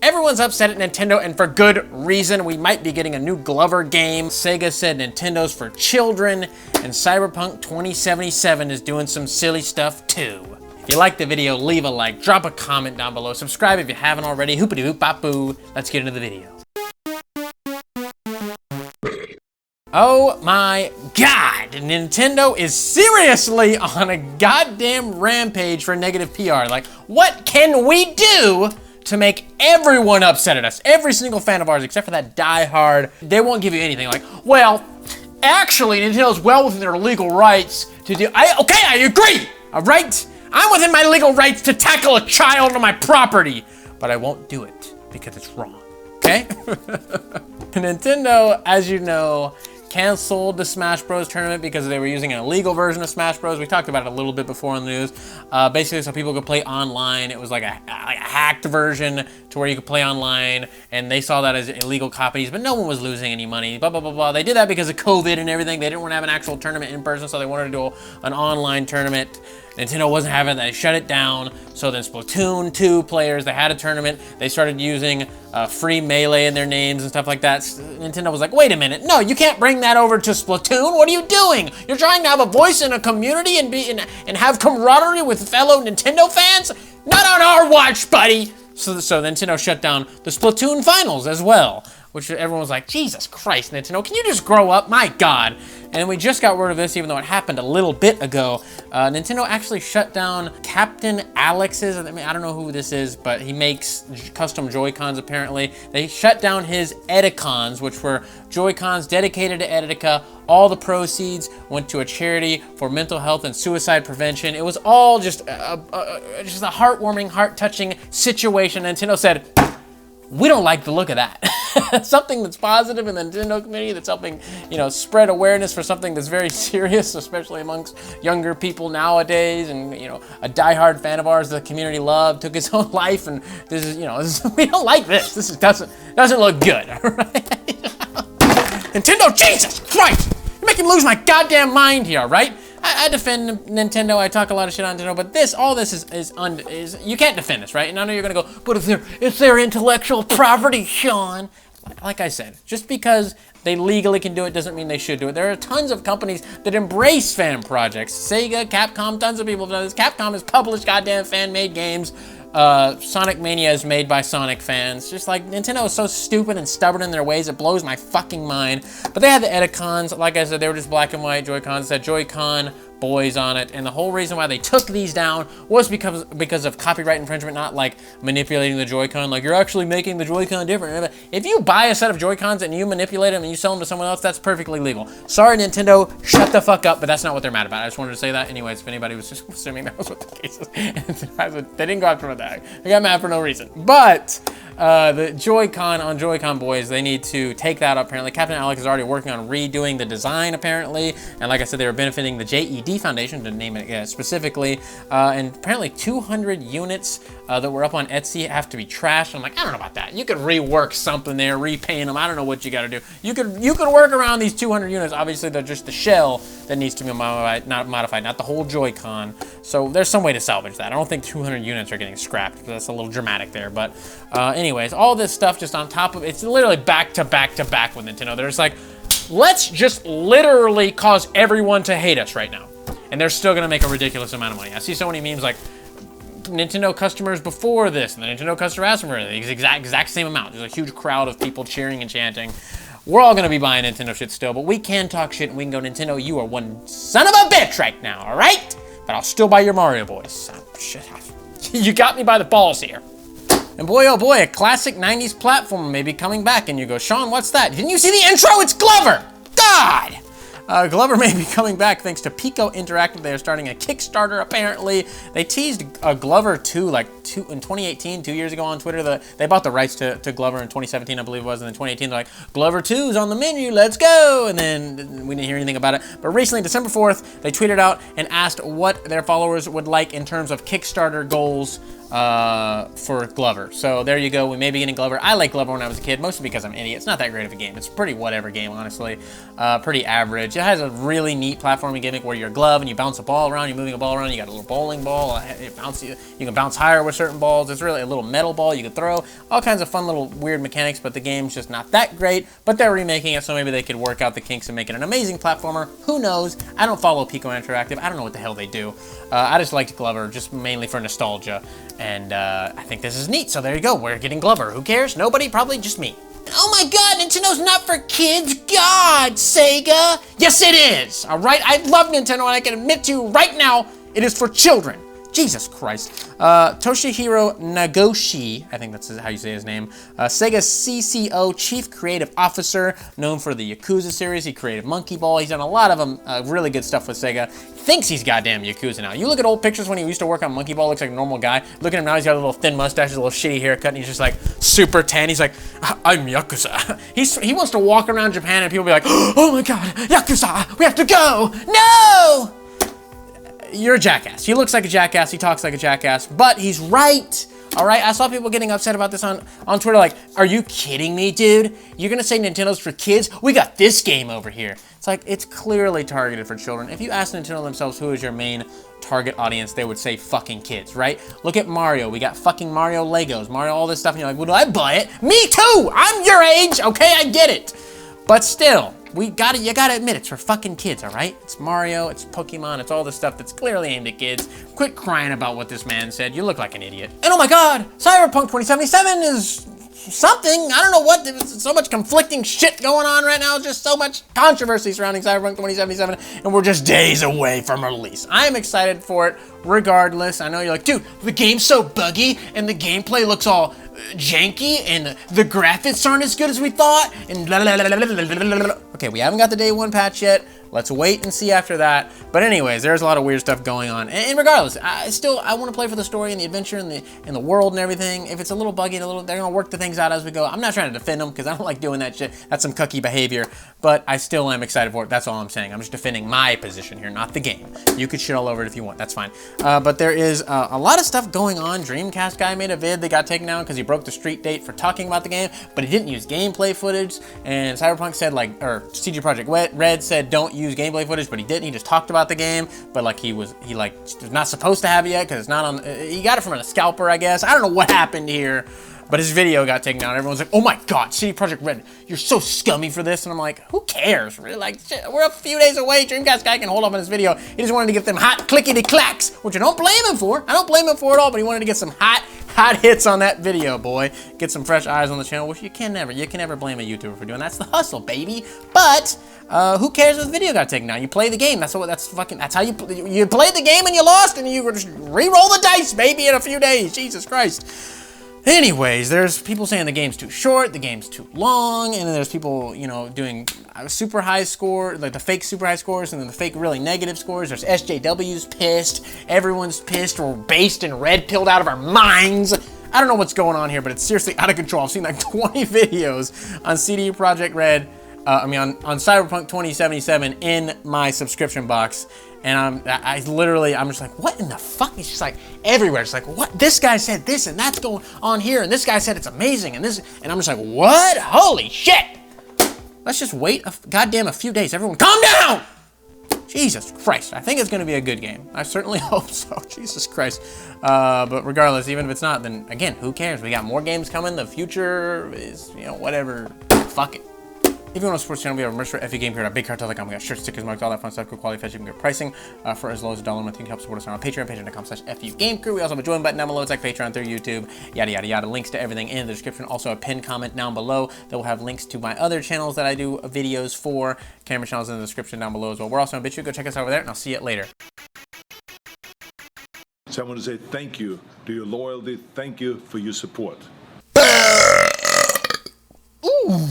everyone's upset at Nintendo, and for good reason. We might be getting a new Glover game. Sega said Nintendo's for children, and Cyberpunk 2077 is doing some silly stuff too. If you liked the video, leave a like, drop a comment down below, subscribe if you haven't already. Hoopity hoop bop boo. Let's get into the video. Oh my God, Nintendo is seriously on a goddamn rampage for negative PR. Like, what can we do to make everyone upset at us? Every single fan of ours, except for that diehard, they won't give you anything. Like, well, actually, Nintendo's well within their legal rights to do, okay, I agree, all right? I'm within my legal rights to tackle a child on my property, but I won't do it because it's wrong, okay? Nintendo, as you know, canceled the Smash Bros tournament because they were using an illegal version of Smash Bros. We talked about it a little bit before in the news. Basically, so people could play online. It was like a hacked version to where you could play online, and they saw that as illegal copies, but no one was losing any money, blah, blah, blah, blah. They did that because of COVID and everything. They didn't want to have an actual tournament in person, so they wanted to do an online tournament. Nintendo wasn't having that, they shut it down. So then Splatoon 2 players, they had a tournament. They started using free Melee in their names and stuff like that. Nintendo was like, wait a minute, no, you can't bring that over to Splatoon. What are you doing? You're trying to have a voice in a community and have camaraderie with fellow Nintendo fans? Not on our watch, buddy. So Nintendo shut down the Splatoon finals as well, which everyone was like, Jesus Christ, Nintendo, can you just grow up? My God. And we just got word of this, even though it happened a little bit ago. Nintendo actually shut down Captain Alex's, I don't know who this is, but he makes custom Joy-Cons apparently. They shut down his Etikons, which were Joy-Cons dedicated to Etika. All the proceeds went to a charity for mental health and suicide prevention. It was all just a heartwarming, heart-touching situation. Nintendo said, we don't like the look of that. Something that's positive in the Nintendo community that's helping, you know, spread awareness for something that's very serious, especially amongst younger people nowadays. And, you know, a diehard fan of ours the community loved took his own life, and this is, you know, we don't like this. This doesn't look good, all right? Nintendo, Jesus Christ! You're making me lose my goddamn mind here, all right? I defend Nintendo, I talk a lot of shit on Nintendo, but all this is you can't defend this, right? And I know you're gonna go, but it's their intellectual property, Sean. Like I said, just because they legally can do it doesn't mean they should do it. There are tons of companies that embrace fan projects. Sega, Capcom, tons of people have done this. Capcom has published goddamn fan-made games. Sonic Mania is made by Sonic fans. Just like, Nintendo is so stupid and stubborn in their ways, it blows my fucking mind. But they had the Etikons, like I said, they were just black and white Joy-Cons, said Joy-Con boys on it, and the whole reason why they took these down was because of copyright infringement, not like manipulating the Joy-Con, like you're actually making the Joy-Con different. If you buy a set of Joy-Cons and you manipulate them and you sell them to someone else, that's perfectly legal. Sorry, Nintendo, shut the fuck up, but that's not what they're mad about. I just wanted to say that anyways, if anybody was just assuming that was what the case is. They didn't go after that. They got mad for no reason. But the Joy-Con on Joy-Con boys, they need to take that up apparently. Captain Alex is already working on redoing the design apparently, and like I said, they were benefiting the JED Foundation, to name it specifically, and apparently 200 units that were up on Etsy have to be trashed. I'm like, I don't know about that. You could rework something there, repaint them. I don't know what you got to do. You could work around these 200 units. Obviously, they're just the shell that needs to be modified, not the whole Joy-Con. So there's some way to salvage that. I don't think 200 units are getting scrapped. That's a little dramatic there. But anyways, all this stuff just on top of it's literally back to back to back with Nintendo. They're just like, let's just literally cause everyone to hate us right now. And they're still gonna make a ridiculous amount of money. I see so many memes like Nintendo customers before this, and the Nintendo customer after the exact same amount. There's a huge crowd of people cheering and chanting. We're all gonna be buying Nintendo shit still, but we can talk shit and we can go, Nintendo, you are one son of a bitch right now, all right? But I'll still buy your Mario boys. Shit. You got me by the balls here. And boy, oh boy, a classic 90s platformer may be coming back, and you go, Sean, what's that? Didn't you see the intro? It's Glover! God! Glover may be coming back thanks to Piko Interactive. They are starting a Kickstarter, apparently. They teased Glover 2 in 2018, 2 years ago on Twitter. They bought the rights to Glover in 2017, I believe it was, and in 2018 they're like, Glover 2's on the menu, let's go! And then we didn't hear anything about it. But recently, December 4th, they tweeted out and asked what their followers would like in terms of Kickstarter goals for Glover. So there you go, we may be getting Glover. I liked Glover when I was a kid, mostly because I'm an idiot. It's not that great of a game. It's a pretty whatever game, honestly. Pretty average. It has a really neat platforming gimmick where you're a glove and you bounce a ball around, you're moving a ball around, you got a little bowling ball, you can bounce higher, which certain balls. It's really a little metal ball you could throw. All kinds of fun little weird mechanics, but the game's just not that great. But they're remaking it, so maybe they could work out the kinks and make it an amazing platformer. Who knows? I don't follow Piko Interactive. I don't know what the hell they do. I just liked Glover, just mainly for nostalgia. And I think this is neat, so there you go. We're getting Glover. Who cares? Nobody? Probably just me. Oh my god, Nintendo's not for kids. God, Sega. Yes, it is. All right, I love Nintendo, and I can admit to you right now, it is for children. Jesus Christ. Toshihiro Nagoshi, I think that's how you say his name, Sega CCO Chief Creative Officer, known for the Yakuza series. He created Monkey Ball. He's done a lot of really good stuff with Sega. Thinks he's goddamn Yakuza now. You look at old pictures when he used to work on Monkey Ball, looks like a normal guy. Look at him now, he's got a little thin mustache, a little shitty haircut, and he's just like super tan. He's like, I'm Yakuza. He wants to walk around Japan and people be like, oh my god, Yakuza, we have to go. No! You're a jackass. He looks like a jackass. He talks like a jackass, but he's right. All right, I saw people getting upset about this on Twitter, like, are you kidding me, dude? You're gonna say Nintendo's for kids? We got this game over here. It's like, it's clearly targeted for children. If you ask Nintendo themselves who is your main target audience, they would say fucking kids, right? Look at Mario. We got fucking Mario Legos, Mario all this stuff, and you're like, would I buy it? Me too! I'm your age, okay? I get it. But still, you gotta admit, it's for fucking kids, all right? It's Mario, it's Pokemon, it's all the stuff that's clearly aimed at kids. Quit crying about what this man said. You look like an idiot. And oh my god, Cyberpunk 2077 is something. I don't know what, there's so much conflicting shit going on right now. Just so much controversy surrounding Cyberpunk 2077, and we're just days away from release. I am excited for it regardless. I know you're like, dude, the game's so buggy, and the gameplay looks all janky, and the graphics aren't as good as we thought, and blah, blah, blah, blah, blah, blah, blah. Okay, we haven't got the day one patch yet. Let's wait and see after that. But anyways, there's a lot of weird stuff going on. And regardless, I want to play for the story and the adventure and the world and everything. If it's a little buggy, they're gonna work the things out as we go. I'm not trying to defend them because I don't like doing that shit. That's some cucky behavior. But I still am excited for it. That's all I'm saying. I'm just defending my position here, not the game. You could shit all over it if you want. That's fine. But there is a lot of stuff going on. Dreamcast guy made a vid that got taken down because he broke the street date for talking about the game, but he didn't use gameplay footage. And Cyberpunk said, like, or CG Projekt Red said don't use gameplay footage, but he didn't. He just talked about the game, but like he was not supposed to have it yet because it's not on. He got it from a scalper, I guess. I don't know what happened here, but his video got taken down. Everyone's like, "Oh my God, CD Projekt Red, you're so scummy for this," and I'm like, "Who cares? Really? Like, shit, we're a few days away. Dreamcast guy can hold up on his video. He just wanted to get them hot clickety clacks, which I don't blame him for. I don't blame him for it all, but he wanted to get some hot hits on that video, boy. Get some fresh eyes on the channel, which you can never blame a YouTuber for doing. That's the hustle, baby. But who cares if the video got taken down? You play the game. That's how you played the game and you lost, and you just re-roll the dice, baby, in a few days. Jesus Christ. Anyways, there's people saying the game's too short, the game's too long, and then there's people, you know, doing super high score, like the fake super high scores, and then the fake really negative scores. There's SJW's pissed, everyone's pissed, we're based and red-pilled out of our minds. I don't know what's going on here, but it's seriously out of control. I've seen like 20 videos on CD Projekt Red, on Cyberpunk 2077 in my subscription box. And I'm just like, what in the fuck? It's just like everywhere. It's like, what? This guy said this, and that's going on here, and this guy said it's amazing, and this, and I'm just like, what? Holy shit! Let's just wait a few days. Everyone, calm down! Jesus Christ, I think it's gonna be a good game. I certainly hope so, Jesus Christ. But regardless, even if it's not, then again, who cares? We got more games coming. The future is, you know, whatever. Fuck it. If you want to support the channel, we have a merch for FE Game Period, BigCartel.com. We got shirts, stickers, mugs, all that fun stuff. Good quality, fetch, even good pricing for as low as $1 a month. You can help support us on our Patreon, patreon.com/FUGameCrew. We also have a join button down below. It's like Patreon through YouTube, yada, yada, yada. Links to everything in the description. Also a pinned comment down below that will have links to my other channels that I do videos for. Camera channels in the description down below as well. We're also on BitChute. Go check us out over there, and I'll see you later. So I want to say thank you to your loyalty. Thank you for your support. Ooh.